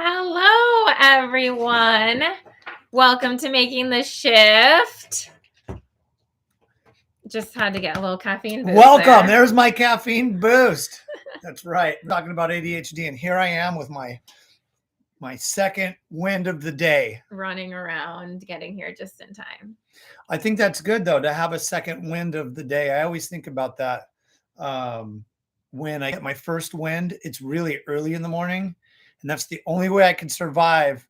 Hello, everyone. Welcome to Making the Shift. Just had to get a little caffeine boost. Welcome. There. There's my caffeine boost. That's right. We're talking about ADHD, and here I am with my second wind of the day. Running around, getting here just in time. I think that's good, though, to have a second wind of the day. I always think about that. When I get my first wind, it's really early in the morning, and that's the only way I can survive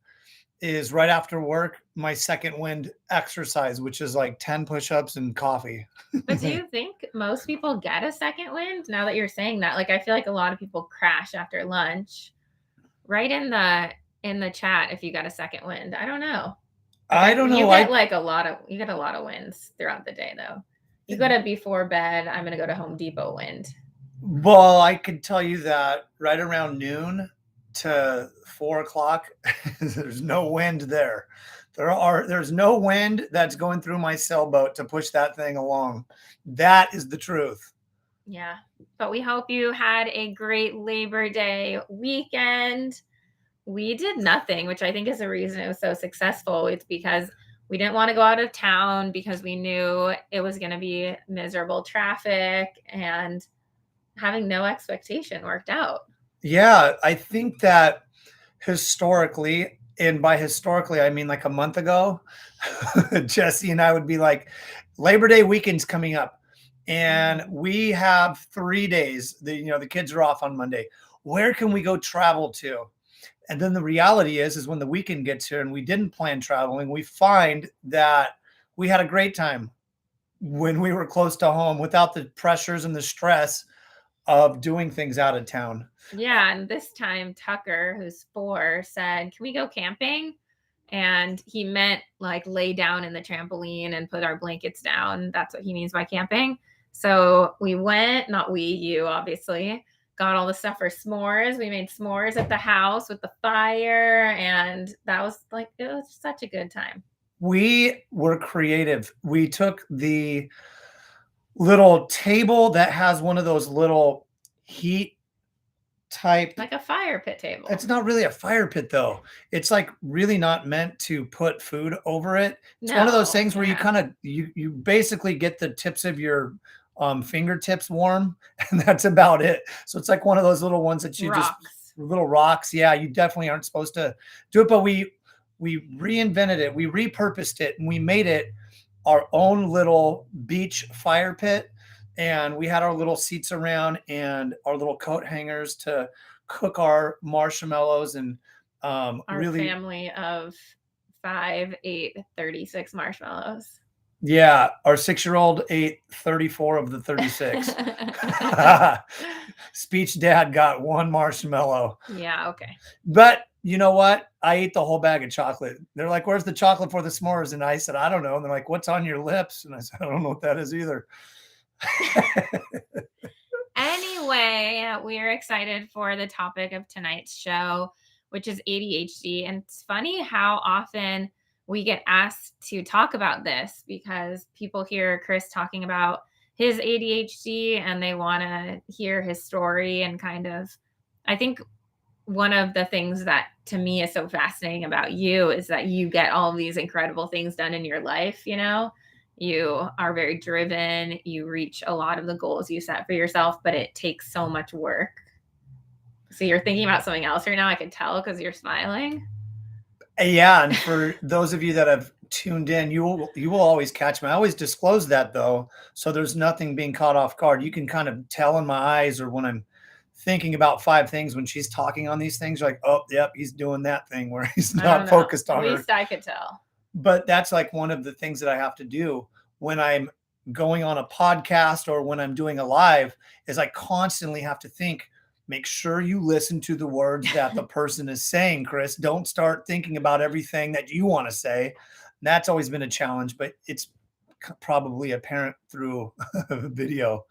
is right after work, my second wind exercise, which is like 10 push-ups and coffee. But do you think most people get a second wind now that you're saying that? Like, I feel like a lot of people crash after lunch. Write in the chat if you got a second wind. I don't know. I don't know. You get you get a lot of wins throughout the day, though. You go to before bed. I'm gonna go to Home Depot wind. Well, I could tell you that right around noon to 4 o'clock, there's no wind there. There's no wind that's going through my sailboat to push that thing along. That is the truth. Yeah. But we hope you had a great Labor Day weekend. We did nothing, which I think is the reason it was so successful. It's because we didn't want to go out of town because we knew it was going to be miserable traffic, and having no expectation worked out. Yeah, I think that historically, and by historically, I mean like a month ago, Jesse and I would be like, Labor Day weekend's coming up, and we have 3 days. The kids are off on Monday. Where can we go travel to? And then the reality is when the weekend gets here and we didn't plan traveling, we find that we had a great time when we were close to home without the pressures and the stress of doing things out of town. Yeah. And this time Tucker, who's 4, said, "Can we go camping?" And he meant like lay down in the trampoline and put our blankets down. That's what he means by camping. So we went, not we, you obviously, got all the stuff for s'mores. We made s'mores at the house with the fire. And that was like, it was such a good time. We were creative. We took the little table that has one of those little heat type, like a fire pit table. It's not really a fire pit, though. It's like really not meant to put food over it. It's one of those things where you kind of you basically get the tips of your fingertips warm, and that's about it. So it's like one of those little ones that you just little rocks. Yeah, you definitely aren't supposed to do it, but we reinvented it, we repurposed it, and we made it our own little beach fire pit. And we had our little seats around and our little coat hangers to cook our marshmallows, and our family of 5, 8, 36 marshmallows. Yeah, our 6-year-old ate 34 of the 36. Speech dad got 1 marshmallow. Yeah, okay. But you know what? I ate the whole bag of chocolate. They're like, "Where's the chocolate for the s'mores?" And I said, "I don't know." And they're like, "What's on your lips?" And I said, "I don't know what that is either." Anyway, we are excited for the topic of tonight's show, which is ADHD. And it's funny how often we get asked to talk about this because people hear Chris talking about his ADHD and they want to hear his story. And kind of, I think one of the things that to me is so fascinating about you is that you get all of these incredible things done in your life. You are very driven. You reach a lot of the goals you set for yourself, but it takes so much work. So you're thinking about something else right now. I can tell because you're smiling. Yeah, and for those of you that have tuned in, you will always catch me. I always disclose that, though, so there's nothing being caught off guard. You can kind of tell in my eyes, or when I'm thinking about 5 things when she's talking on these things, like, oh, yep, he's doing that thing where he's not focused on her. At least I could tell. But that's like one of the things that I have to do when I'm going on a podcast or when I'm doing a live, is I constantly have to think, make sure you listen to the words that the person is saying, Chris. Don't start thinking about everything that you want to say. And that's always been a challenge, but it's probably apparent through video.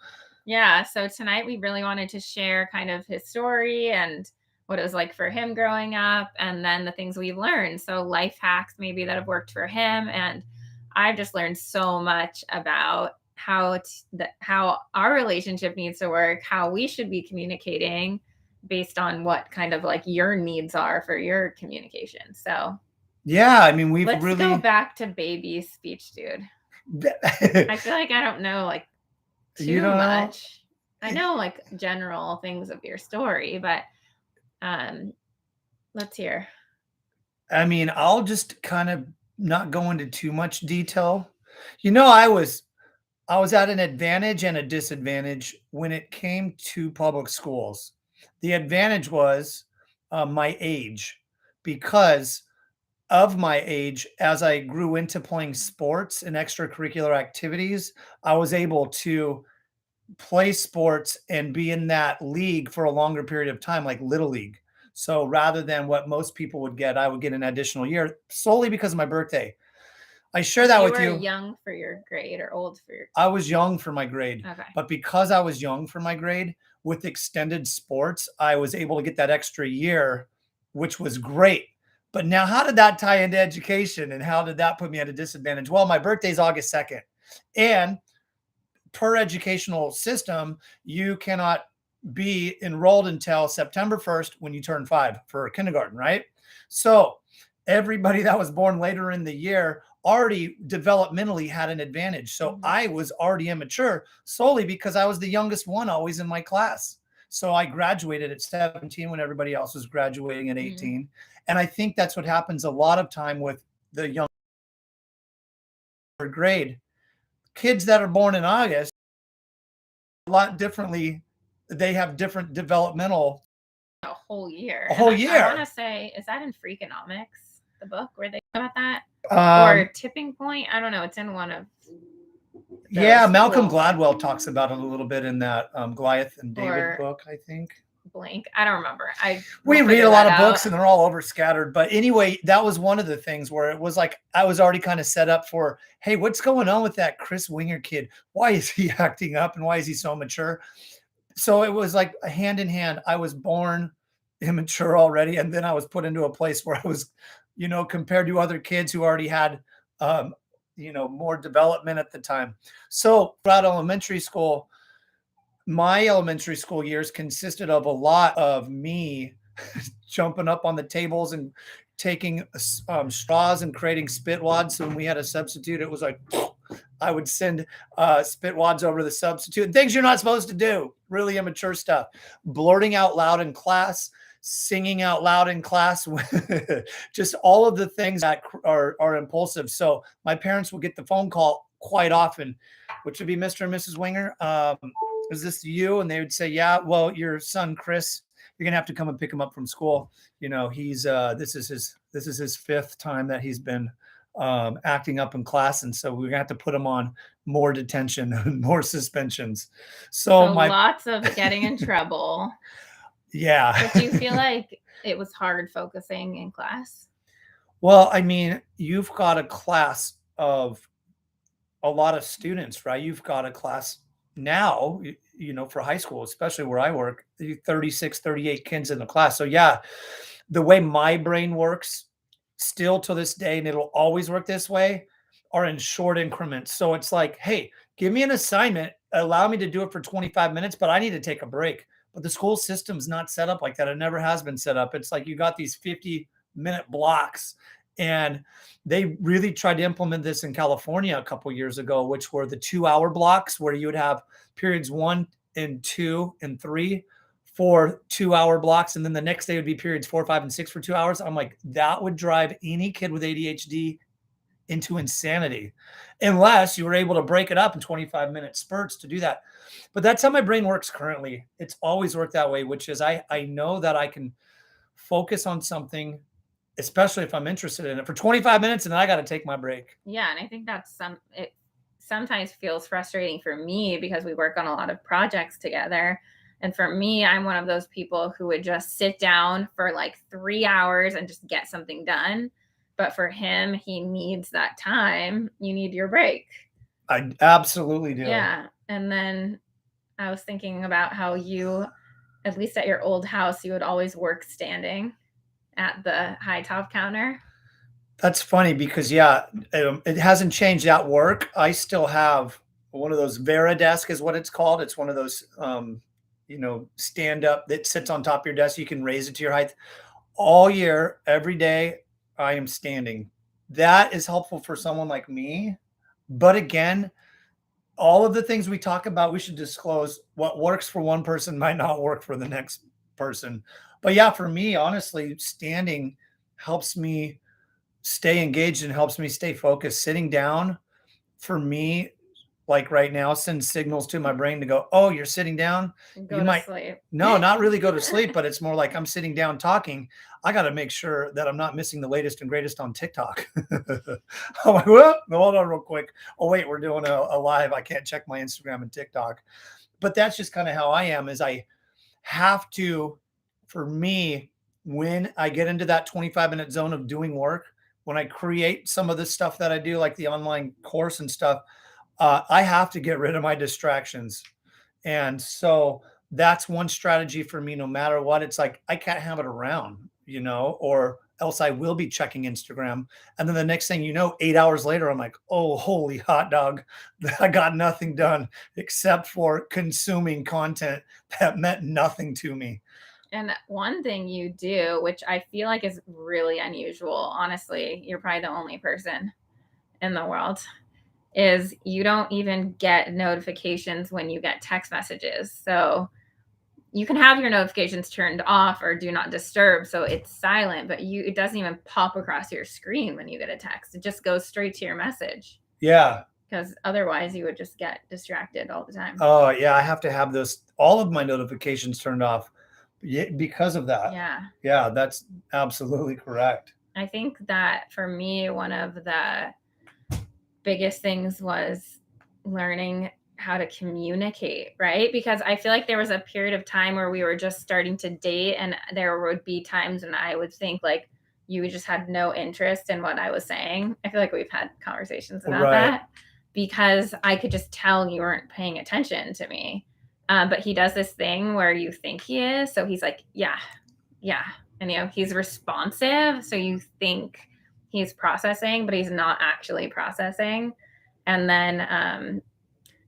Yeah. So tonight we really wanted to share kind of his story and what it was like for him growing up, and then the things we've learned. So life hacks maybe that have worked for him. And I've just learned so much about how our relationship needs to work, how we should be communicating based on what kind of like your needs are for your communication. So yeah, I mean, let's go back to baby speech, dude. I feel like I don't know like You too don't know? much. I know like general things of your story, but let's hear. I mean, I'll just kind of not go into too much detail. I was at an advantage and a disadvantage when it came to public schools. The advantage was my age, because of my age, as I grew into playing sports and extracurricular activities, I was able to play sports and be in that league for a longer period of time, like Little League. So rather than what most people would get, I would get an additional year solely because of my birthday. I share So that you with were you. young for your grade or old for your I was young for my grade, okay. but because I was young for my grade, with extended sports, I was able to get that extra year, which was great. But now, how did that tie into education and how did that put me at a disadvantage? Well, my birthday's August 2nd. And per educational system, you cannot be enrolled until September 1st when you turn 5 for kindergarten, right? So everybody that was born later in the year already developmentally had an advantage. So I was already immature solely because I was the youngest one always in my class. So I graduated at 17 when everybody else was graduating at 18. And I think that's what happens a lot of time with the younger grade. Kids that are born in August a lot differently. They have different developmental A whole year. a whole I want year. to say, is that in Freakonomics, the book where they talk about that? Or Um, Tipping Point? I don't know. It's in one of yeah, those Malcolm cool Gladwell talks about it a little bit in that Goliath and David or book, I think. blank. I don't remember. We will read figure a lot that of books out. and they're all over scattered. But anyway, that was one of the things where it was like I was already kind of set up for, hey, what's going on with that Chris Winger kid? Why is he acting up and why is he so mature? So it was like a hand in hand. I was born immature already, and then I was put into a place where I was, compared to other kids who already had, more development at the time. So throughout elementary school, my elementary school years consisted of a lot of me jumping up on the tables and taking straws and creating spit wads. So when we had a substitute, it was like I would send spit wads over to the substitute. Things you're not supposed to do. Really immature stuff. Blurting out loud in class, singing out loud in class, just all of the things that are impulsive. So my parents would get the phone call quite often, which would be Mr. and Mrs. Winger. Is this you? And they would say, yeah, well, your son, Chris, you're going to have to come and pick him up from school. He's this is his fifth time that he's been acting up in class. And so we're going to have to put him on more detention and more suspensions. So lots of getting in trouble. Yeah. But do you feel like it was hard focusing in class? Well, I mean, you've got a class of a lot of students, right? You've got a class now, for high school, especially where I work, 36, 38 kids in the class. So yeah, the way my brain works still to this day, and it'll always work this way, are in short increments. So it's like, hey, give me an assignment, allow me to do it for 25 minutes, but I need to take a break. But the school system's not set up like that. It never has been set up. It's like you got these 50-minute blocks. And they really tried to implement this in California a couple years ago, which were the 2-hour blocks where you would have periods 1 and 2 and 3 for 2-hour blocks. And then the next day would be periods 4, 5, and 6 for 2 hours. I'm like, that would drive any kid with ADHD into insanity unless you were able to break it up in 25-minute spurts to do that. But that's how my brain works currently. It's always worked that way, which is I know that I can focus on something, especially if I'm interested in it, for 25 minutes, and then I got to take my break. Yeah, and I think it sometimes feels frustrating for me because we work on a lot of projects together. And for me, I'm one of those people who would just sit down for like 3 hours and just get something done. But for him, he needs that time. You need your break. I absolutely do. Yeah. And then I was thinking about how you, at least at your old house, you would always work standing at the high top counter. That's funny because, yeah, it hasn't changed at work. I still have one of those Vera desk is what it's called. It's one of those, stand up that sits on top of your desk. You can raise it to your height. All year, every day, I am standing. That is helpful for someone like me. But again, all of the things we talk about, we should disclose. What works for one person might not work for the next person. But yeah, for me, honestly, standing helps me stay engaged and helps me stay focused. Sitting down for me, like right now, sends signals to my brain to go, oh, you're sitting down. Go to sleep. No, not really go to sleep, but it's more like I'm sitting down talking. I got to make sure that I'm not missing the latest and greatest on TikTok. I'm like, well, hold on real quick. Oh, wait, we're doing a live. I can't check my Instagram and TikTok. But that's just kind of how I am, is I have to, for me, when I get into that 25-minute zone of doing work, when I create some of the stuff that I do, like the online course and stuff, I have to get rid of my distractions. And so that's one strategy for me, no matter what. It's like, I can't have it around, or else I will be checking Instagram. And then the next thing you know, 8 hours later, I'm like, oh, holy hot dog. I got nothing done except for consuming content that meant nothing to me. And one thing you do, which I feel like is really unusual, honestly, you're probably the only person in the world, is you don't even get notifications when you get text messages. So you can have your notifications turned off or do not disturb, so it's silent, but it doesn't even pop across your screen when you get a text. It just goes straight to your message. Yeah. Because otherwise you would just get distracted all the time. Oh yeah, I have to have all of my notifications turned off because of that. Yeah, that's absolutely correct. I think that for me, one of the biggest things was learning how to communicate, right? Because I feel like there was a period of time where we were just starting to date, and there would be times when I would think like you just had no interest in what I was saying. I feel like we've had conversations about that, because I could just tell you weren't paying attention to me. But he does this thing where you think he is. So he's like, yeah. And, he's responsive. So you think he's processing, but he's not actually processing. And then,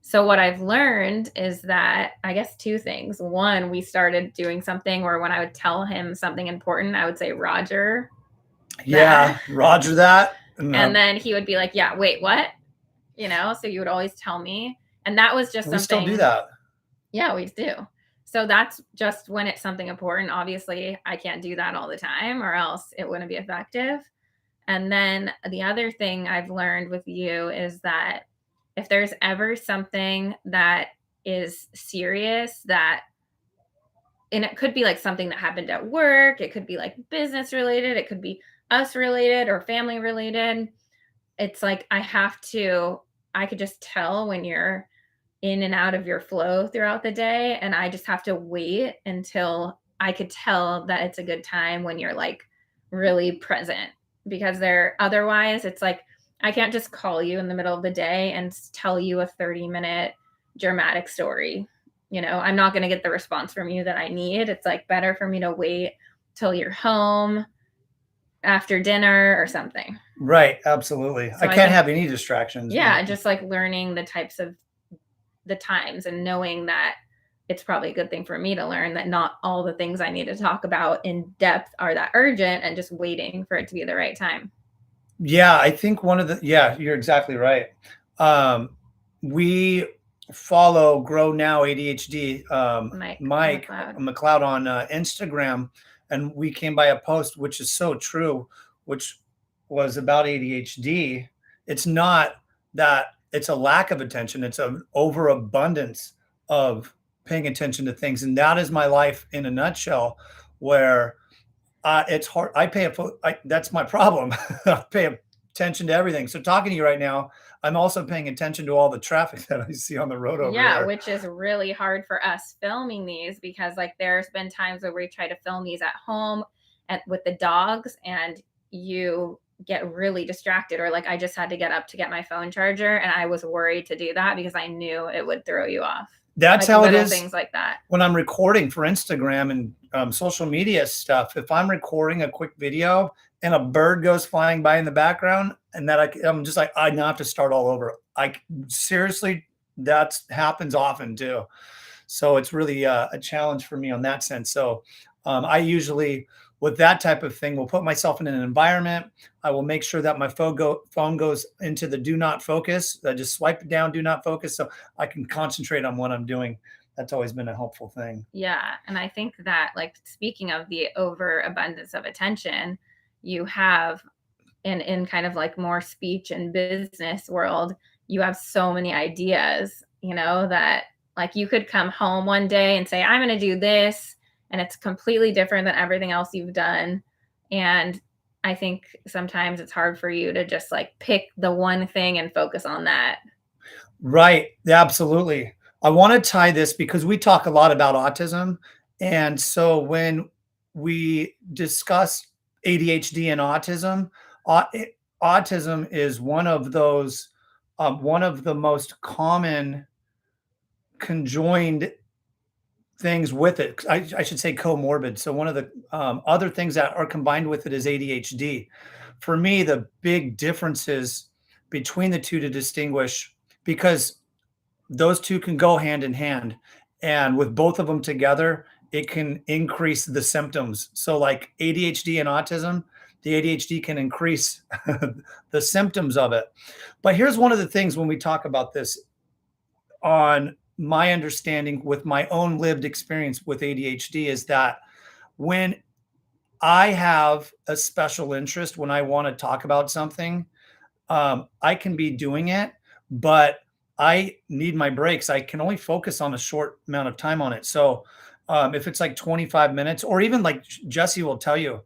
so what I've learned is that, I guess, two things. One, we started doing something where when I would tell him something important, I would say, Roger. Yeah, Roger that. And then he would be like, yeah, wait, what? So you would always tell me. And that was just something. We still do that. Yeah, we do. So that's just when it's something important. Obviously, I can't do that all the time or else it wouldn't be effective. And then the other thing I've learned with you is that if there's ever something that is serious and it could be like something that happened at work, it could be like business related, it could be us related or family related. It's like I could just tell when you're in and out of your flow throughout the day. And I just have to wait until I could tell that it's a good time when you're like really present, because otherwise it's like, I can't just call you in the middle of the day and tell you a 30-minute dramatic story. I'm not going to get the response from you that I need. It's like better for me to wait till you're home after dinner or something. Right. Absolutely. So I can't have any distractions. Yeah. Just like learning the types of the times and knowing that it's probably a good thing for me to learn that not all the things I need to talk about in depth are that urgent, and just waiting for it to be the right time. Yeah, I think you're exactly right. We follow Grow Now ADHD, Mike McLeod on Instagram, and we came by a post, which is so true, which was about ADHD. It's not that it's a lack of attention. It's an overabundance of paying attention to things. And that is my life in a nutshell, where it's hard. That's my problem. I pay attention to everything. So talking to you right now, I'm also paying attention to all the traffic that I see on the road over there. Yeah, which is really hard for us filming these, because like there's been times where we try to film these at home with the dogs, and you get really distracted, or like I just had to get up to get my phone charger, and I was worried to do that because I knew it would throw you off. That's how it is. Things like that. When I'm recording for Instagram and social media stuff, if I'm recording a quick video and a bird goes flying by in the background, and I'm just like, I now have to start all over. Seriously, that happens often too. So it's really a challenge for me on that sense. So I usually, with that type of thing, will put myself in an environment. I will make sure that my phone goes into the do not focus. I just swipe it down, do not focus, so I can concentrate on what I'm doing. That's always been a helpful thing. Yeah. And I think that, like, speaking of the overabundance of attention, you have in kind of like more speech and business world, you have so many ideas, that like you could come home one day and say, I'm going to do this. And it's completely different than everything else you've done. And I think sometimes it's hard for you to just like pick the one thing and focus on that. Right. Yeah, absolutely. I want to tie this because we talk a lot about autism. And so when we discuss ADHD and autism, autism is one of the most common conjoined things with it. I should say comorbid. So one of the other things that are combined with it is ADHD. For me, the big differences between the two to distinguish, because those two can go hand in hand. And with both of them together, it can increase the symptoms. So, like ADHD and autism, the ADHD can increase the symptoms of it. But here's one of the things when we talk about this, on my understanding with my own lived experience with ADHD, is that when I have a special interest, when I want to talk about something, I can be doing it, but I need my breaks. I can only focus on a short amount of time on it. So if it's like 25 minutes, or even like Jesse will tell you,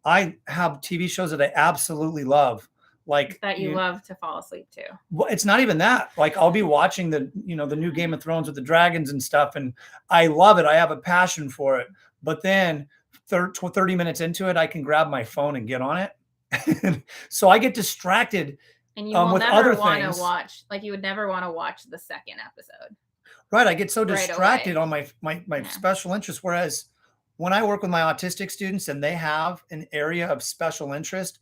I have TV shows that I absolutely love. Like That you love to fall asleep to. well, it's not even that. Like I'll be watching the new Game of Thrones with the dragons and stuff, and I love it. I have a passion for it. But then 30 minutes into it, I can grab my phone and get on it. So I get distracted and you will with never other want to things. watch, like you would never want to watch the second episode. Right. I get so Right distracted away. on my Yeah. special interest. Whereas when I work with my autistic students and they have an area of special interest,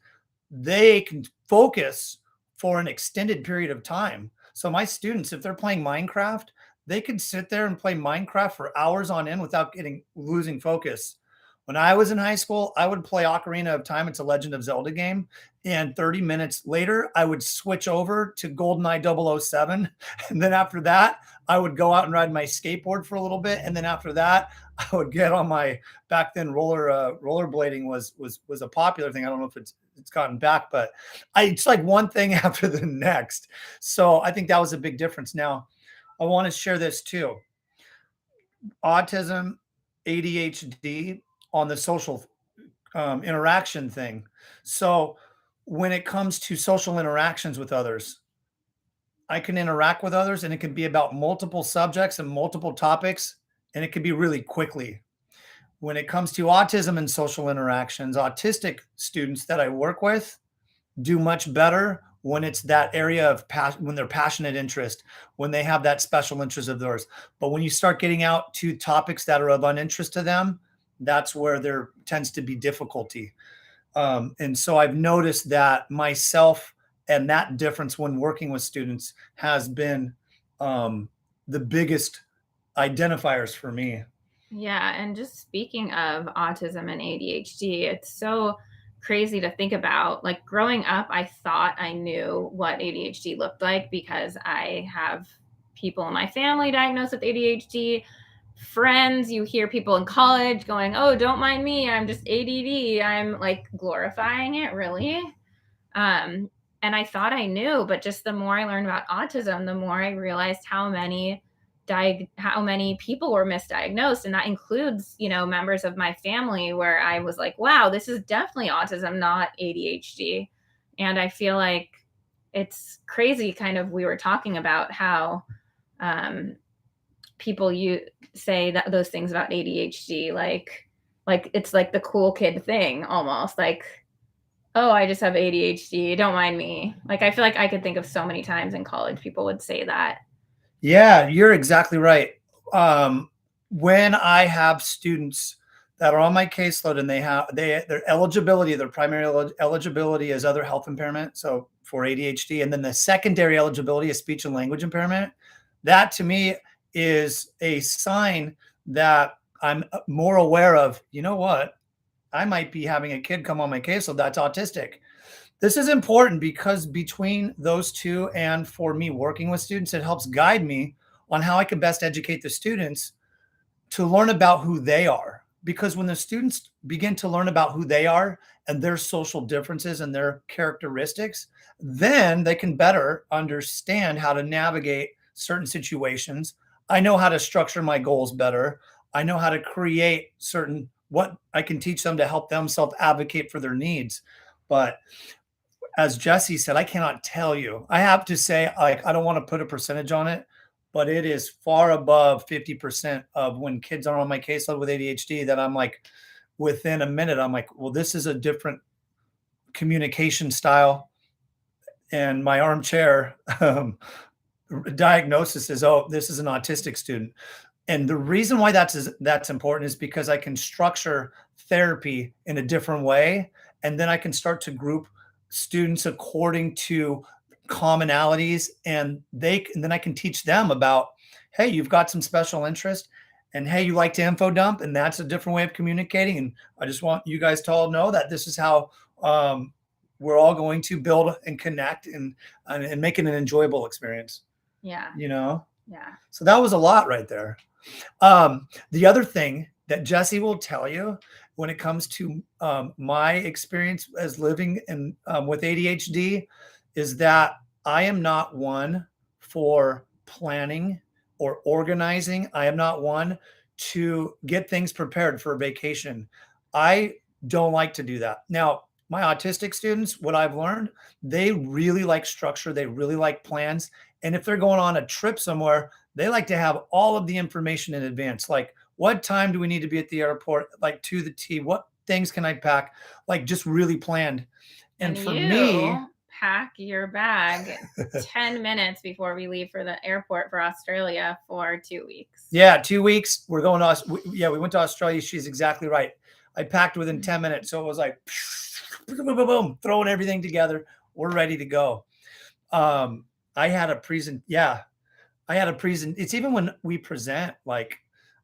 they can focus for an extended period of time. So my students, if they're playing Minecraft, they could sit there and play Minecraft for hours on end without losing focus. When I was in high school, I would play Ocarina of Time. It's a Legend of Zelda game. And 30 minutes later, I would switch over to GoldenEye 007. And then after that, I would go out and ride my skateboard for a little bit. And then after that, I would get on my, back then rollerblading was a popular thing. I don't know if it's gotten back, but it's like one thing after the next. So I think that was a big difference. Now, I want to share this too. Autism, ADHD, on the social interaction thing. So when it comes to social interactions with others, I can interact with others and it can be about multiple subjects and multiple topics, and it can be really quickly. When it comes to autism and social interactions, autistic students that I work with do much better when it's that area of passion, when they're passionate interest, when they have that special interest of theirs. But when you start getting out to topics that are of uninterest to them, that's where there tends to be difficulty. And so I've noticed that myself, and that difference when working with students has been the biggest identifiers for me. Yeah, and just speaking of autism and ADHD, it's so crazy to think about. Like growing up, I thought I knew what ADHD looked like because I have people in my family diagnosed with ADHD. Friends, you hear people in college going, "Oh, don't mind me, I'm just ADD." I'm like glorifying it, really. Um, and I thought I knew, but just the more I learned about autism, the more I realized how many people were misdiagnosed, and that includes, members of my family, where I was like, wow, this is definitely autism, not ADHD. And I feel like it's crazy. Kind of, we were talking about how people you say that those things about ADHD, like it's like the cool kid thing almost, like, oh, I just have ADHD, don't mind me. Like, I feel like I could think of so many times in college people would say that. Yeah, you're exactly right. When I have students that are on my caseload and their eligibility, their primary eligibility is other health impairment, so for ADHD, and then the secondary eligibility is speech and language impairment. That to me is a sign that I'm more aware of, you know what, I might be having a kid come on my caseload that's autistic. This is important because between those two and for me working with students, it helps guide me on how I can best educate the students to learn about who they are. Because when the students begin to learn about who they are and their social differences and their characteristics, then they can better understand how to navigate certain situations. I know how to structure my goals better. I know how to create certain what I can teach them to help them self advocate for their needs. But as Jesse said, I cannot tell you. I have to say, like, I don't want to put a percentage on it, but it is far above 50% of when kids are on my caseload with ADHD that I'm like, within a minute, I'm like, well, this is a different communication style. And my armchair diagnosis is, oh, this is an autistic student. And the reason why that's important is because I can structure therapy in a different way, and then I can start to group students according to commonalities, and then I can teach them about, hey, you've got some special interest, and hey, you like to info dump, and that's a different way of communicating. And I just want you guys to all know that this is how we're all going to build and connect and make it an enjoyable experience. Yeah. Yeah. So that was a lot right there. The other thing that Jesse will tell you when it comes to my experience as living with ADHD is that I am not one for planning or organizing. I am not one to get things prepared for a vacation. I don't like to do that. Now, my autistic students, what I've learned, they really like structure. They really like plans. And if they're going on a trip somewhere, they like to have all of the information in advance. Like, what time do we need to be at the airport? Like, to the T, what things can I pack? Like, just really planned. And for me, pack your bag 10 minutes before we leave for the airport for Australia for 2 weeks. Yeah, 2 weeks. We're going to, we went to Australia. She's exactly right. I packed within 10 minutes. So it was like, boom, boom, boom, throwing everything together. We're ready to go. I had a it's even when we present, like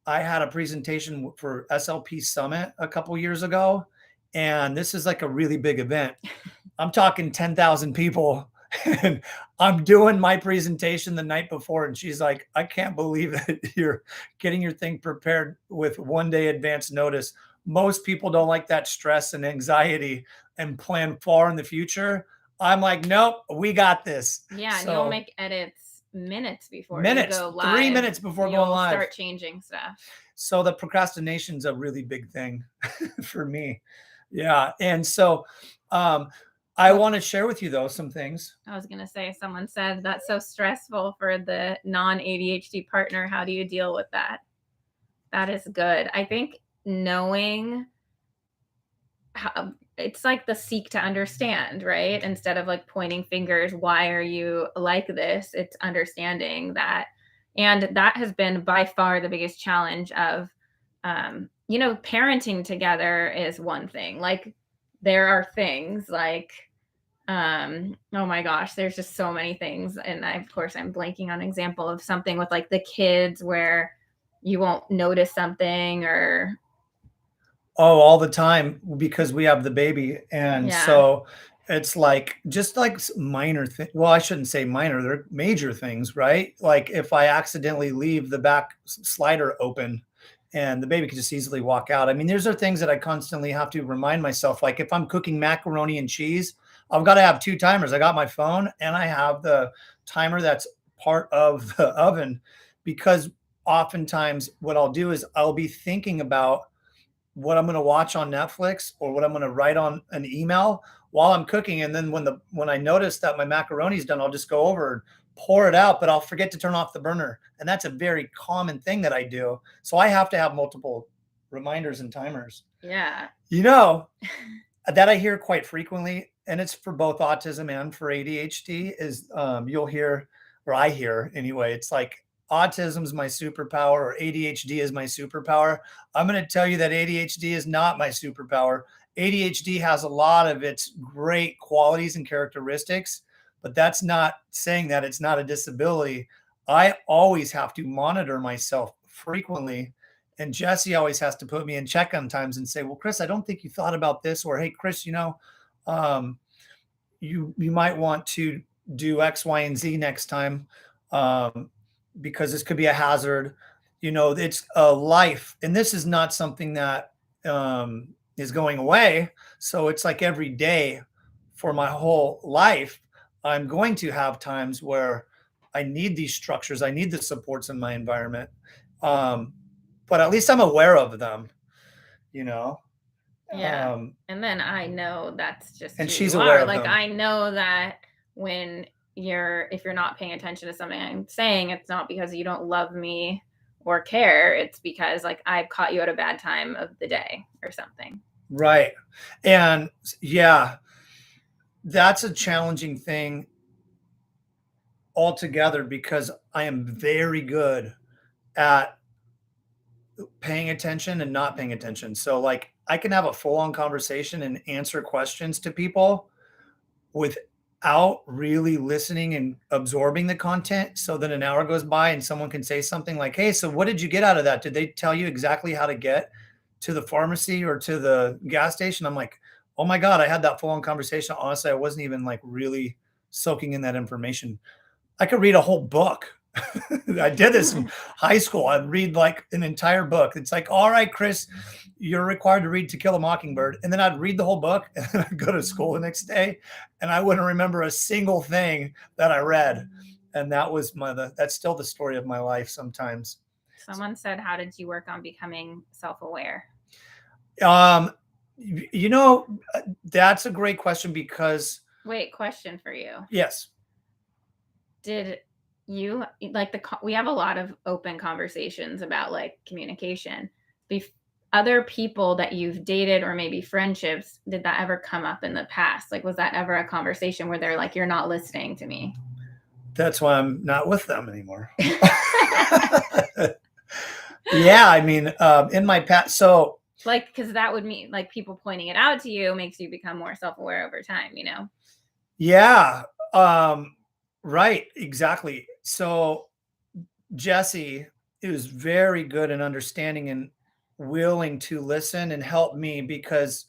I had a presentation for SLP Summit a couple years ago, and this is like a really big event. I'm talking 10,000 people, and I'm doing my presentation the night before, and she's like, I can't believe that you're getting your thing prepared with 1 day advance notice. Most people don't like that stress and anxiety and plan far in the future. I'm like, nope, we got this. Yeah, so, and you'll make edits minutes before you go live. 3 minutes before you'll going live. Start changing stuff. So the procrastination is a really big thing for me. Yeah. And so I want to share with you, though, some things. I was going to say, someone said that's so stressful for the non-ADHD partner. How do you deal with that? That is good. I think knowing how, it's like the seek to understand, right? Instead of like pointing fingers, why are you like this? It's understanding that. And that has been by far the biggest challenge of, parenting together is one thing. Like there are things like, oh my gosh, there's just so many things. And of course I'm blanking on an example of something with like the kids where you won't notice something or. Oh, all the time because we have the baby. And so it's like, just like minor things. Well, I shouldn't say minor, they're major things, right? Like if I accidentally leave the back slider open and the baby can just easily walk out. I mean, these are things that I constantly have to remind myself. Like if I'm cooking macaroni and cheese, I've got to have 2 timers. I got my phone and I have the timer that's part of the oven, because oftentimes what I'll do is I'll be thinking about what I'm going to watch on Netflix or what I'm going to write on an email while I'm cooking. And then when I notice that my macaroni's done, I'll just go over and pour it out, but I'll forget to turn off the burner. And that's a very common thing that I do. So I have to have multiple reminders and timers. Yeah. That I hear quite frequently, and it's for both autism and for ADHD, is you'll hear, or I hear anyway, it's like, autism is my superpower or ADHD is my superpower. I'm going to tell you that ADHD is not my superpower. ADHD has a lot of its great qualities and characteristics, but that's not saying that it's not a disability. I always have to monitor myself frequently. And Jesse always has to put me in check sometimes and say, well, Chris, I don't think you thought about this. Or, hey, Chris, um, you might want to do X, Y, and Z next time, um, because this could be a hazard. It's a life, and this is not something that is going away. So it's like every day for my whole life, I'm going to have times where I need these structures, I need the supports in my environment, but at least I'm aware of them. You know. Yeah. And then I know that's just And who she's you aware are. of Like them. I know that if you're not paying attention to something I'm saying, it's not because you don't love me or care. It's because like I've caught you at a bad time of the day or something. Right. And yeah, that's a challenging thing altogether because I am very good at paying attention and not paying attention. So like I can have a full-on conversation and answer questions to people without really listening and absorbing the content. So then an hour goes by and someone can say something like, hey, so what did you get out of that? Did they tell you exactly how to get to the pharmacy or to the gas station? I'm like, oh my God, I had that full-on conversation. Honestly, I wasn't even like really soaking in that information. I could read a whole book. I did this in high school. I'd read like an entire book. It's like, all right, Chris, you're required to read To Kill a Mockingbird. And then I'd read the whole book and then I'd go to school the next day and I wouldn't remember a single thing that I read. And that's still the story of my life sometimes. Someone said, how did you work on becoming self-aware? That's a great question because. Wait, question for you. Yes. Did you we have a lot of open conversations about like communication. Other people that you've dated or maybe friendships, did that ever come up in the past? Like, was that ever a conversation where they're like, you're not listening to me? That's why I'm not with them anymore. Yeah, I mean, in my past, so like, because that would mean like people pointing it out to you makes you become more self-aware over time, you know? Yeah, right, exactly. So Jesse is very good in understanding and willing to listen and help me because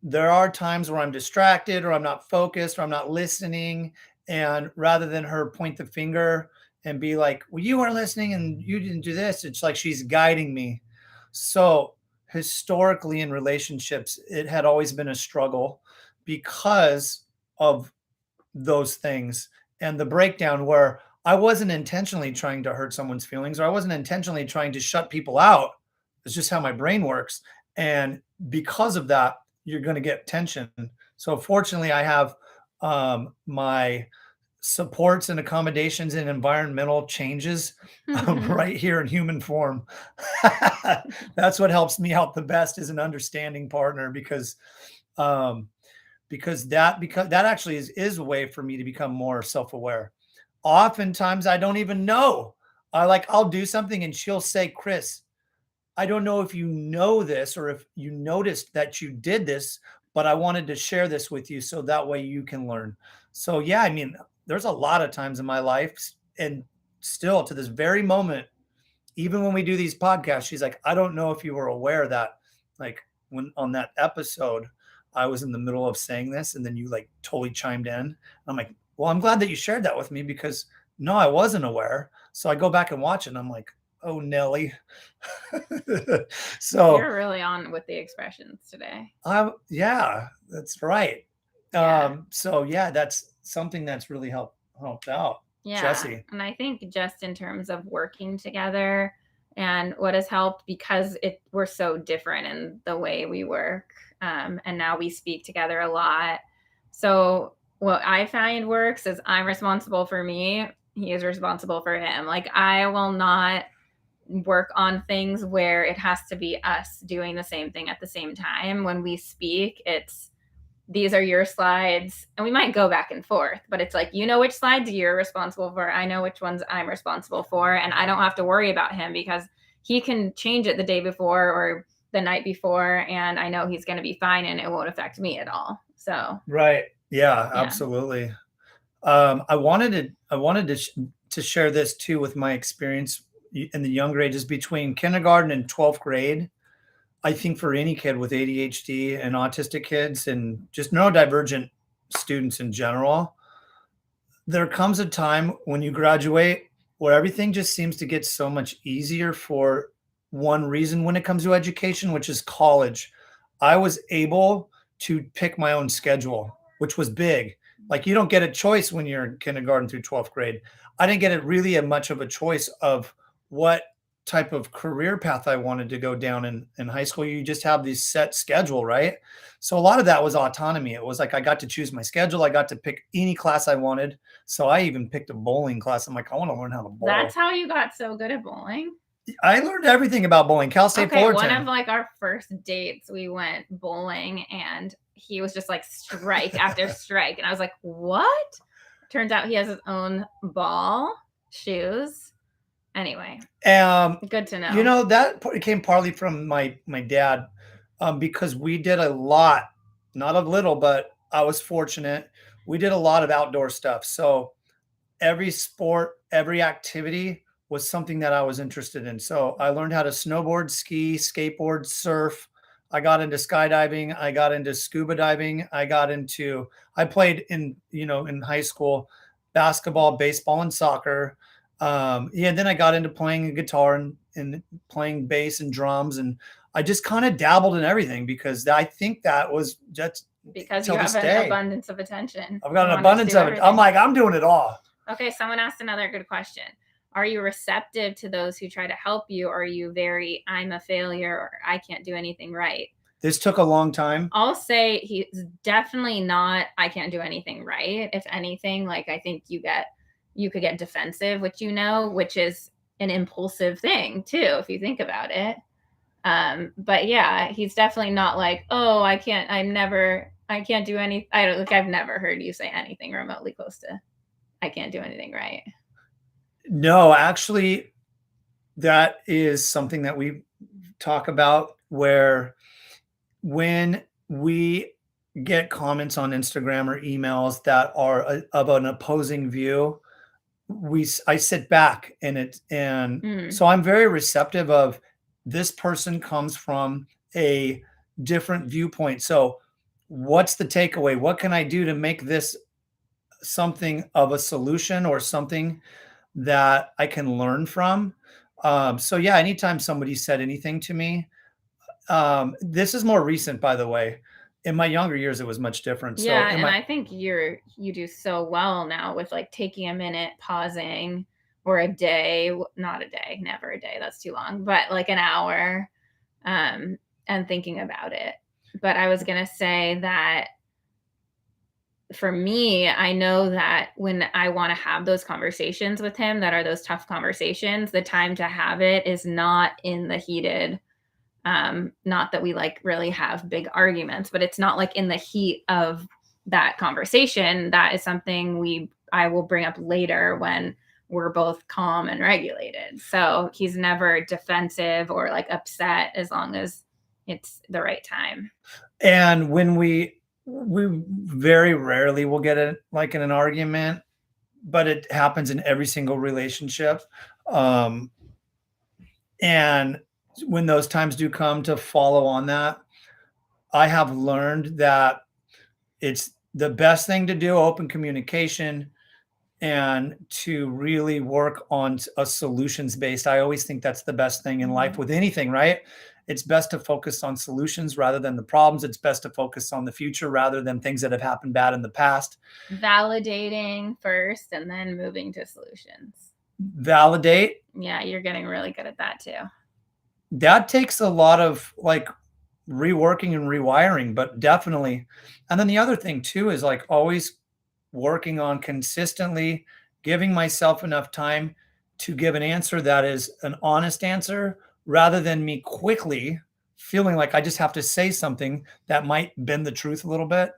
there are times where I'm distracted or I'm not focused or I'm not listening. And rather than her point the finger and be like, well, you weren't listening and you didn't do this, it's like she's guiding me. So historically in relationships, it had always been a struggle because of those things and the breakdown where I wasn't intentionally trying to hurt someone's feelings or I wasn't intentionally trying to shut people out. It's just how my brain works. And because of that, you're going to get tension. So fortunately, I have my supports and accommodations and environmental changes right here in human form. That's what helps me out the best as an understanding partner because that actually is a way for me to become more self-aware. Oftentimes I don't even know. I'll do something and she'll say, Chris, I don't know if you know this or if you noticed that you did this, but I wanted to share this with you so that way you can learn. So yeah, I mean, there's a lot of times in my life and still to this very moment, even when we do these podcasts, she's like, I don't know if you were aware that like when on that episode, I was in the middle of saying this and then you like totally chimed in. I'm like, well, I'm glad that you shared that with me because no, I wasn't aware. So I go back and watch it and I'm like, oh, Nelly. So you're really on with the expressions today. Yeah, that's right. Yeah. So yeah, that's something that's really helped out. Yeah. Jesse. And I think just in terms of working together and what has helped because we're so different in the way we work. And now we speak together a lot. So what I find works is I'm responsible for me. He is responsible for him. Like I will not work on things where it has to be us doing the same thing at the same time. When we speak, these are your slides and we might go back and forth, but it's like, you know, which slides you're responsible for. I know which ones I'm responsible for. And I don't have to worry about him because he can change it the day before or the night before. And I know he's going to be fine and it won't affect me at all. So. Right. Yeah, absolutely. I wanted to to share this too with my experience in the younger ages between kindergarten and 12th grade. I think for any kid with ADHD and autistic kids and just neurodivergent students in general, there comes a time when you graduate where everything just seems to get so much easier for one reason when it comes to education, which is college. I was able to pick my own schedule, which was big. Like you don't get a choice when you're in kindergarten through 12th grade. I didn't get it really a much of a choice of what type of career path I wanted to go down in high school. You just have this set schedule, right? So a lot of that was autonomy. It was like I got to choose my schedule. I got to pick any class I wanted. So I even picked a bowling class. I'm like, I want to learn how to bowl. That's how you got so good at bowling? I learned everything about bowling. Cal State Fullerton. One of like our first dates, we went bowling and he was just like strike after strike. And I was like, what? Turns out he has his own ball, shoes. Anyway, good to know. You know, that came partly from my dad, because we did a lot, not a little, but I was fortunate. We did a lot of outdoor stuff. So every sport, every activity was something that I was interested in. So I learned how to snowboard, ski, skateboard, surf. I got into skydiving. I got into scuba diving. I played in high school, basketball, baseball, and soccer. Then I got into playing guitar and playing bass and drums. And I just kind of dabbled in everything because I think that was just because you have an abundance of attention. I've got an abundance of it. I'm like, I'm doing it all. Okay, someone asked another good question. Are you receptive to those who try to help you? Or are you very, I'm a failure or I can't do anything right? This took a long time. I'll say he's definitely not, I can't do anything right. If anything, like I think you could get defensive, which is an impulsive thing too, if you think about it. But yeah, he's definitely not like, oh, I can't do anything. I've never heard you say anything remotely close to, I can't do anything right. No, actually, that is something that we talk about where when we get comments on Instagram or emails that are of an opposing view, I sit back so I'm very receptive of this person comes from a different viewpoint. So what's the takeaway? What can I do to make this something of a solution or something that I can learn from? So yeah, anytime somebody said anything to me, this is more recent, by the way. In my younger years, it was much different. Yeah, and I think you do so well now with like taking a minute, pausing, or a day, not a day, never a day, that's too long, but like an hour, and thinking about it. But I was gonna say that for me, I know that when I want to have those conversations with him that are those tough conversations, the time to have it is not in the heated, not that we like really have big arguments, but it's not like in the heat of that conversation. That is something I will bring up later when we're both calm and regulated. So he's never defensive or like upset as long as it's the right time. And when we very rarely will get in an argument, but it happens in every single relationship. And when those times do come to follow on that, I have learned that it's the best thing to do, open communication, and to really work on a solutions-based. I always think that's the best thing in life with anything, right? It's best to focus on solutions rather than the problems. It's best to focus on the future rather than things that have happened bad in the past. Validating first and then moving to solutions. Validate. Yeah, you're getting really good at that too. That takes a lot of like reworking and rewiring, but definitely. And then the other thing too is like always working on consistently giving myself enough time to give an answer that is an honest answer rather than me quickly feeling like I just have to say something that might bend the truth a little bit.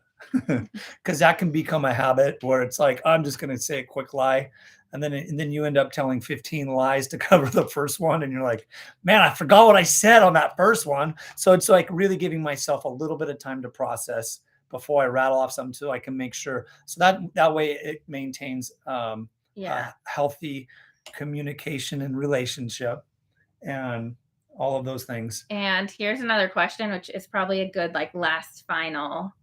Because that can become a habit where it's like, I'm just going to say a quick lie. And then you end up telling 15 lies to cover the first one. And you're like, man, I forgot what I said on that first one. So it's like really giving myself a little bit of time to process before I rattle off something so I can make sure. So that way it maintains healthy communication and relationship and all of those things. And here's another question, which is probably a good like last final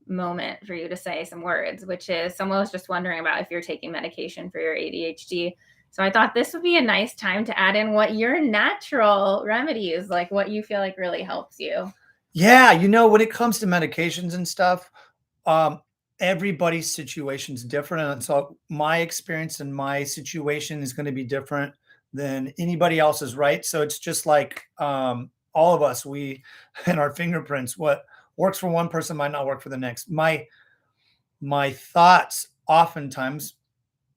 moment for you to say some words, which is someone was just wondering about if you're taking medication for your ADHD. So I thought this would be a nice time to add in what your natural remedy is, like what you feel like really helps you. Yeah, when it comes to medications and stuff, everybody's situation is different. And so my experience and my situation is going to be different than anybody else's, right? So it's just like all of us, we and our fingerprints, what works for one person might not work for the next. My thoughts oftentimes,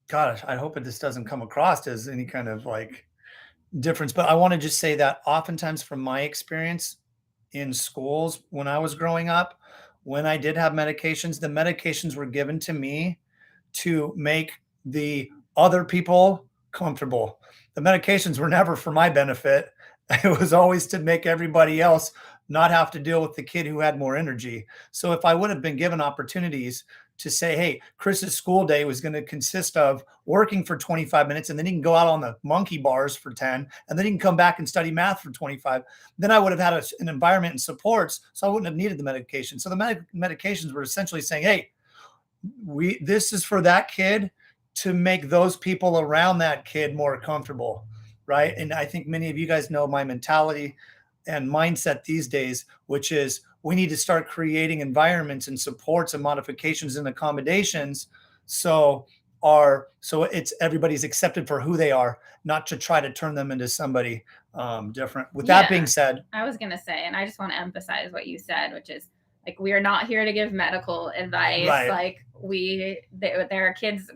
God, I hope this doesn't come across as any kind of like difference, but I want to just say that oftentimes from my experience in schools when I was growing up, when I did have medications, the medications were given to me to make the other people comfortable. The medications were never for my benefit. It was always to make everybody else not have to deal with the kid who had more energy. So if I would have been given opportunities to say, hey, Chris's school day was going to consist of working for 25 minutes and then he can go out on the monkey bars for 10 and then he can come back and study math for 25, then I would have had an environment and supports, so I wouldn't have needed the medication. So the medications were essentially saying, hey, this is for that kid to make those people around that kid more comfortable, right? And I think many of you guys know my mentality and mindset these days, which is we need to start creating environments and supports and modifications and accommodations so it's everybody's accepted for who they are, not to try to turn them into somebody different. With that being said, I was going to say, and I just want to emphasize what you said, which is like, we are not here to give medical advice. Right. Like there are kids,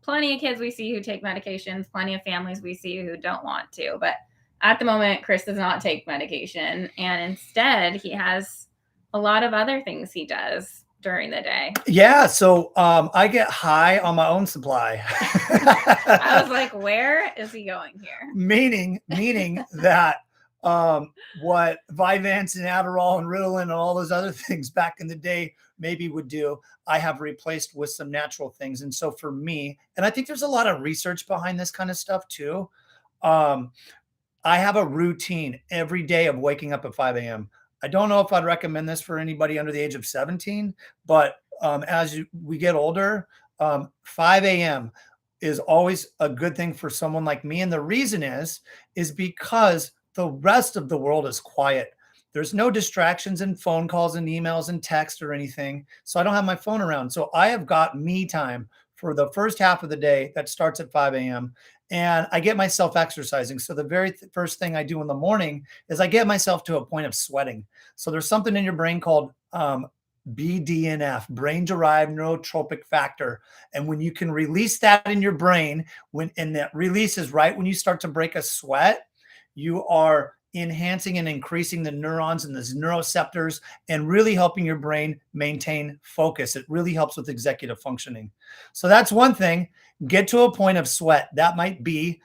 plenty of kids we see who take medications, plenty of families we see who don't want to, but at the moment, Chris does not take medication, and instead he has a lot of other things he does during the day. Yeah, so I get high on my own supply. I was like, where is he going here? Meaning that what Vyvanse and Adderall and Ritalin and all those other things back in the day maybe would do, I have replaced with some natural things. And so for me, and I think there's a lot of research behind this kind of stuff too. I have a routine every day of waking up at 5 a.m. I don't know if I'd recommend this for anybody under the age of 17, but we get older, 5 a.m. is always a good thing for someone like me. And the reason is because the rest of the world is quiet. There's no distractions and phone calls and emails and text or anything. So I don't have my phone around. So I have got me time for the first half of the day that starts at 5 a.m. And I get myself exercising. So the very first thing I do in the morning is I get myself to a point of sweating. So there's something in your brain called BDNF, brain-derived neurotropic factor. And when you can release that in your brain, and that release is right when you start to break a sweat, you are enhancing and increasing the neurons and the neuroceptors and really helping your brain maintain focus. It really helps with executive functioning. So that's one thing. Get to a point of sweat. That might be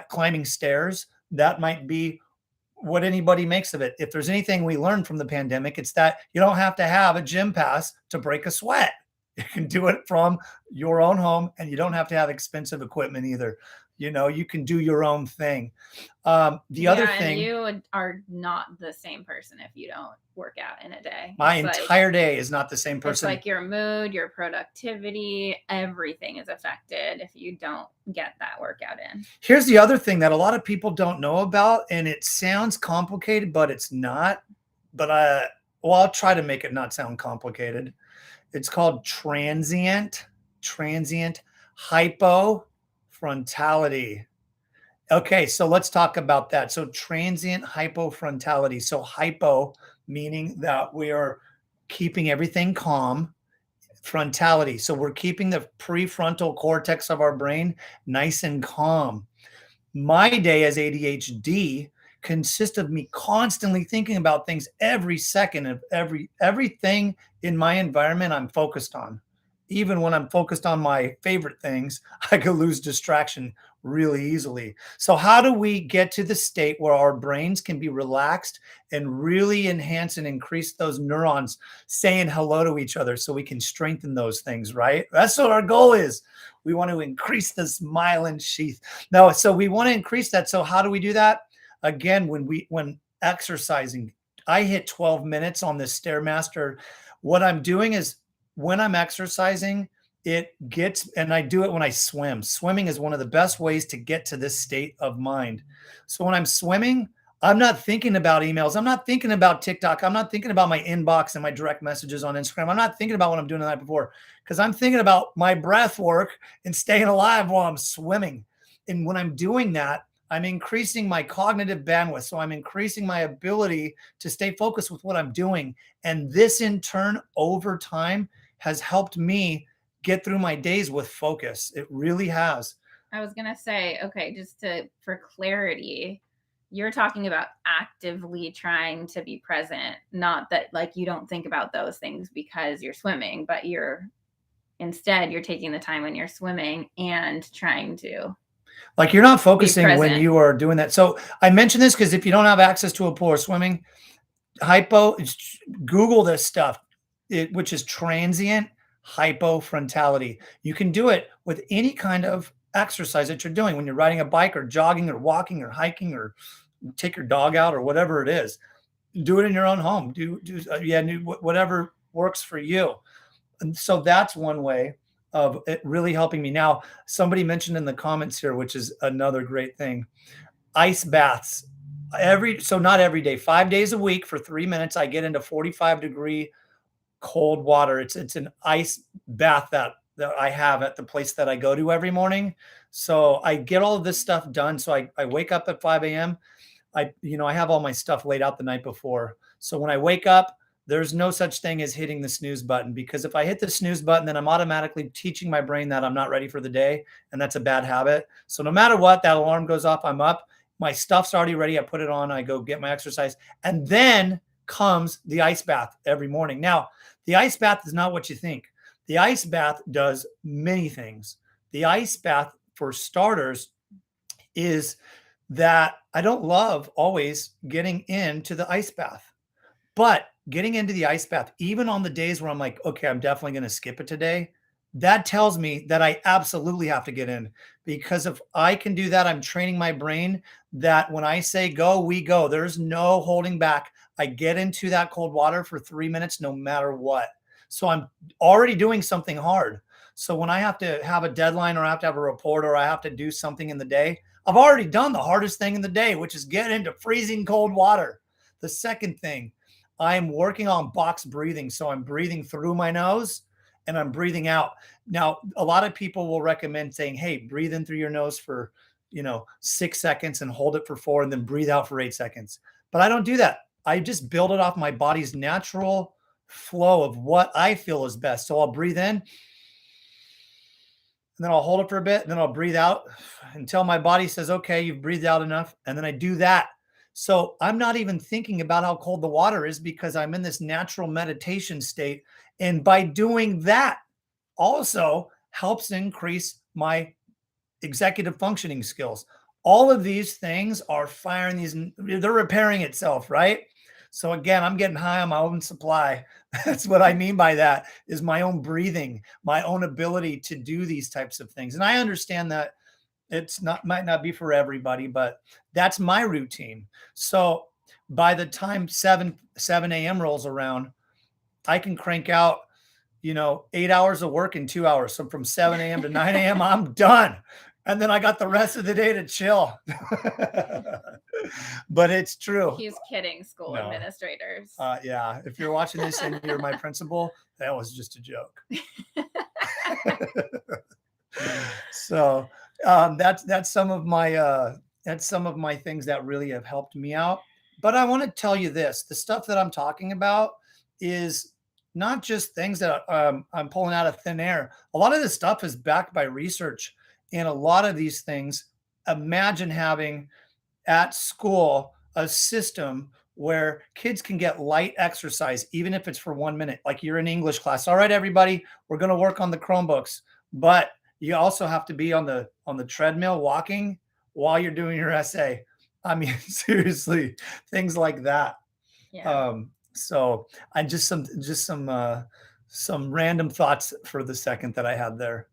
climbing stairs. That might be what anybody makes of it. If there's anything we learned from the pandemic, it's that you don't have to have a gym pass to break a sweat. You can do it from your own home, and you don't have to have expensive equipment either. You can do your own thing. The other thing, you are not the same person if you don't work out in a day. My entire day is not the same person. It's like your mood, your productivity, everything is affected if you don't get that workout in. Here's the other thing that a lot of people don't know about, and it sounds complicated, but it's not. But I'll try to make it not sound complicated. It's called transient hypofrontality. Okay, so let's talk about that. So transient hypofrontality. So hypo meaning that we are keeping everything calm. Frontality. So we're keeping the prefrontal cortex of our brain nice and calm. My day as ADHD consists of me constantly thinking about things every second of everything in my environment I'm focused on. even when I'm focused on my favorite things, I could lose distraction really easily. So how do we get to the state where our brains can be relaxed and really enhance and increase those neurons saying hello to each other so we can strengthen those things, right? That's what our goal is. We want to increase the myelin sheath. No, so we want to increase that. So how do we do that? Again, when exercising, I hit 12 minutes on this Stairmaster. What I'm doing is when I'm exercising, it gets, and I do it when I swim. Swimming is one of the best ways to get to this state of mind. So when I'm swimming, I'm not thinking about emails. I'm not thinking about TikTok. I'm not thinking about my inbox and my direct messages on Instagram. I'm not thinking about what I'm doing the night before because I'm thinking about my breath work and staying alive while I'm swimming. And when I'm doing that, I'm increasing my cognitive bandwidth. So I'm increasing my ability to stay focused with what I'm doing. And this in turn, over time, has helped me get through my days with focus. It really has. I was going to say, okay, for clarity, you're talking about actively trying to be present, not that like you don't think about those things because you're swimming, but instead you're taking the time when you're swimming and trying to, like, you're not focusing when you are doing that. So I mentioned this because if you don't have access to a pool or swimming, Google this stuff, which is transient hypofrontality. You can do it with any kind of exercise that you're doing when you're riding a bike or jogging or walking or hiking or take your dog out or whatever it is. Do it in your own home. Whatever works for you. And so that's one way of it really helping me. Now, somebody mentioned in the comments here, which is another great thing, ice baths. Not every day, 5 days a week for 3 minutes, I get into 45-degree cold water. It's an ice bath that I have at the place that I go to every morning. So I get all of this stuff done. So I wake up at 5 a.m. I have all my stuff laid out the night before. So when I wake up, there's no such thing as hitting the snooze button, because if I hit the snooze button, then I'm automatically teaching my brain that I'm not ready for the day. And that's a bad habit. So no matter what, that alarm goes off, I'm up, my stuff's already ready. I put it on, I go get my exercise. And then comes the ice bath every morning. Now, the ice bath is not what you think. The ice bath does many things. The ice bath, for starters, is that I don't love always getting into the ice bath, but getting into the ice bath, even on the days where I'm like, okay, I'm definitely going to skip it today, that tells me that I absolutely have to get in, because if I can do that, I'm training my brain that when I say go, we go. There's no holding back. I get into that cold water for 3 minutes, no matter what. So I'm already doing something hard. So when I have to have a deadline or I have to have a report or I have to do something in the day, I've already done the hardest thing in the day, which is get into freezing cold water. The second thing, I'm working on box breathing. So I'm breathing through my nose and I'm breathing out. Now, a lot of people will recommend saying, hey, breathe in through your nose for, 6 seconds and hold it for 4 and then breathe out for 8 seconds. But I don't do that. I just build it off my body's natural flow of what I feel is best. So I'll breathe in, and then I'll hold it for a bit, and then I'll breathe out until my body says, okay, you've breathed out enough. And then I do that. So I'm not even thinking about how cold the water is because I'm in this natural meditation state. And by doing that also helps increase my executive functioning skills. All of these things are they're repairing itself, right? So again, I'm getting high on my own supply. That's what I mean by that, is my own breathing, my own ability to do these types of things. And I understand that might not be for everybody, but that's my routine. So by the time 7 a.m. rolls around, I can crank out, 8 hours of work in 2 hours. So from 7 a.m. to 9 a.m., I'm done. And then I got the rest of the day to chill. But it's true. He's kidding, school administrators. Yeah. If you're watching this and you're my principal, that was just a joke. So that's some of my things that really have helped me out. But I want to tell you this: the stuff that I'm talking about is not just things that I'm pulling out of thin air. A lot of this stuff is backed by research. And a lot of these things, imagine having at school a system where kids can get light exercise, even if it's for 1 minute, like you're in English class. All right, everybody, we're going to work on the Chromebooks, but you also have to be on the treadmill walking while you're doing your essay. I mean, seriously, things like that. Yeah. So I just some random thoughts for the second that I had there.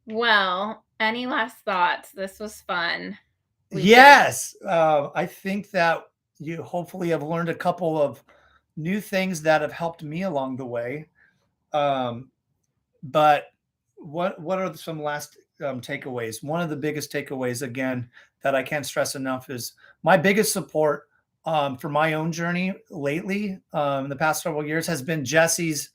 Well, any last thoughts? This was fun. Yes. I think that you hopefully have learned a couple of new things that have helped me along the way. But what are some last takeaways? One of the biggest takeaways, again, that I can't stress enough is my biggest support for my own journey lately, in the past several years, has been Jesse's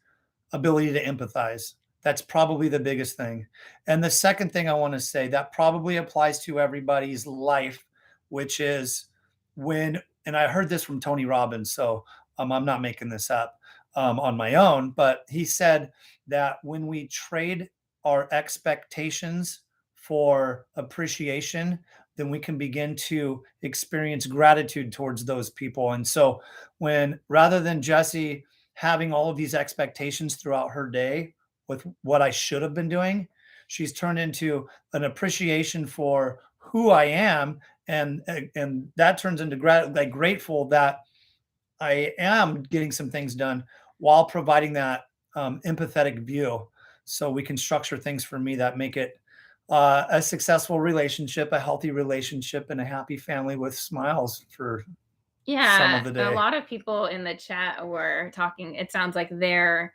ability to empathize. That's probably the biggest thing. And the second thing I want to say that probably applies to everybody's life, which is when, and I heard this from Tony Robbins, so I'm not making this up on my own, but he said that when we trade our expectations for appreciation, then we can begin to experience gratitude towards those people. And so when, rather than Jesse having all of these expectations throughout her day with what I should have been doing, she's turned into an appreciation for who I am, and that turns into grateful that I am getting some things done while providing that empathetic view, so we can structure things for me that make it a successful relationship, a healthy relationship, and a happy family with smiles for some of the day. A lot of people in the chat were talking. It sounds like their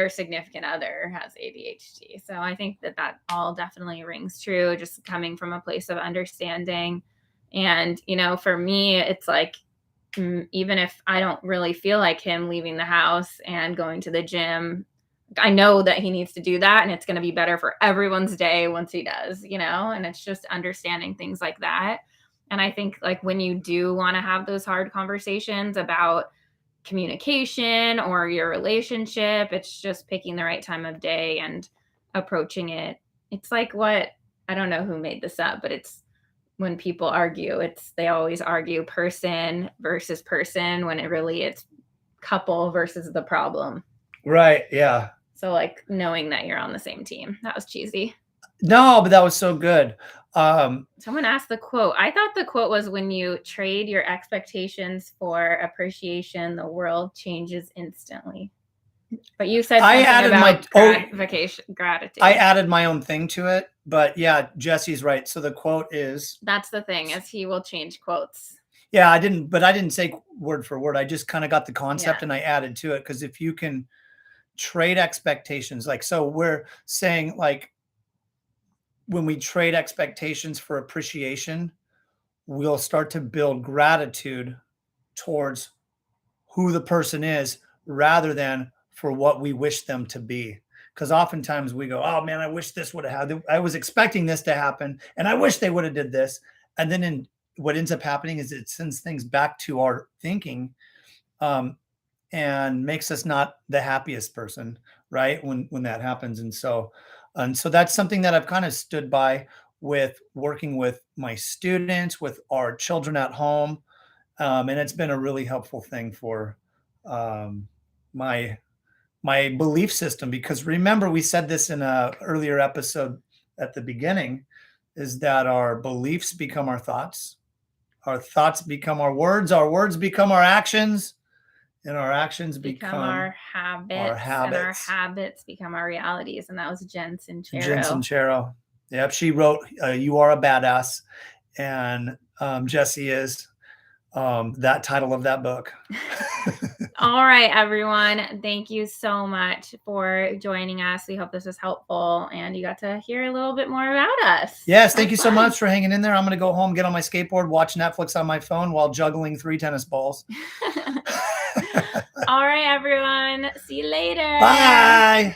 significant other has ADHD. So I think that all definitely rings true, just coming from a place of understanding. And, for me, it's like, even if I don't really feel like him leaving the house and going to the gym, I know that he needs to do that, and it's going to be better for everyone's day once he does, and it's just understanding things like that. And I think, like, when you do want to have those hard conversations about communication or your relationship, it's just picking the right time of day and approaching it. It's like I don't know who made this up, but it's when people argue, they always argue person versus person, when it's couple versus the problem. Right. Yeah. So, like, knowing that you're on the same team. That was cheesy. No, but that was so good. Someone asked the quote. I thought the quote was, when you trade your expectations for appreciation, the world changes instantly. But you said something about gratitude. I added my own thing to it, but yeah, Jesse's right. So the quote is, that's the thing, is he will change quotes. Yeah, I didn't say word for word. I just kind of got the concept and I added to it, because if you can trade expectations, like, so we're saying, like, when we trade expectations for appreciation, we'll start to build gratitude towards who the person is rather than for what we wish them to be. Because oftentimes we go, oh man, I wish this would have happened. I was expecting this to happen, and I wish they would have did this. And then what ends up happening is it sends things back to our thinking, and makes us not the happiest person, right? When that happens. And so that's something that I've kind of stood by with working with my students, with our children at home. And it's been a really helpful thing for my belief system, because remember, we said this in a earlier episode at the beginning, is that our beliefs become our thoughts become our words become our actions, and our actions become our habits, and our habits become our realities. And that was Jen Sincero. Yep, she wrote You Are a Badass, and Jesse is that title of that book. All right, everyone. Thank you so much for joining us. We hope this was helpful and you got to hear a little bit more about us. Yes, thank you so much for hanging in there. I'm going to go home, get on my skateboard, watch Netflix on my phone while juggling 3 tennis balls. All right, everyone. See you later. Bye.